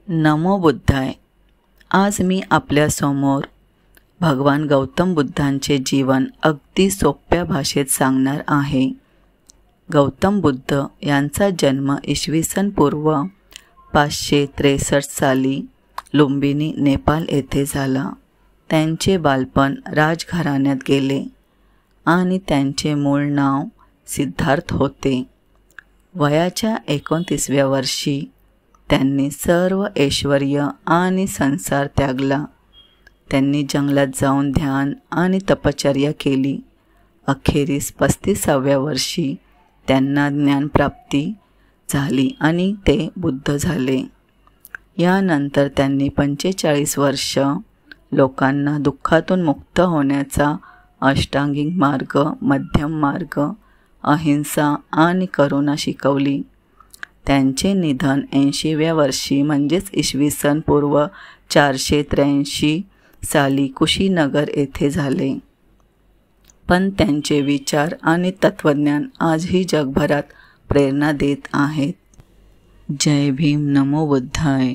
नमो बुद्धाय। आज मी आपल्यासमोर भगवान गौतम बुद्धांचे जीवन अगदी सोप्या भाषेत सांगणार आहे। गौतम बुद्ध यांचा जन्म इसवी पूर्व 563 साली लुंबिनी, नेपाळ येथे झाला। त्यांचे बालपण राजघराण्यात गेले आणि त्यांचे मूळ नाव सिद्धार्थ होते। वयाच्या 29व्या वर्षी त्यांनी सर्व ऐश्वर्य आणि संसार त्यागला। त्यांनी जंगलात जाऊन ध्यान आणि तपश्चर्या केली। अखेरीस 35व्या वर्षी त्यांना ज्ञानप्राप्ती झाली आणि ते बुद्ध झाले। यानंतर त्यांनी 45 वर्ष लोकांना दुःखातून मुक्त होण्याचा अष्टांगिक मार्ग, मध्यम मार्ग, अहिंसा आणि करुणा शिकवली। त्यांचे निधन 80व्या वर्षी म्हणजेच इसवी पूर्व 483 साली कुशीनगर येथे झाले। पण त्यांचे विचार आणि तत्वज्ञान आजही जगभरात प्रेरणा देत आहेत। जय भीम, नमो बुद्धाय।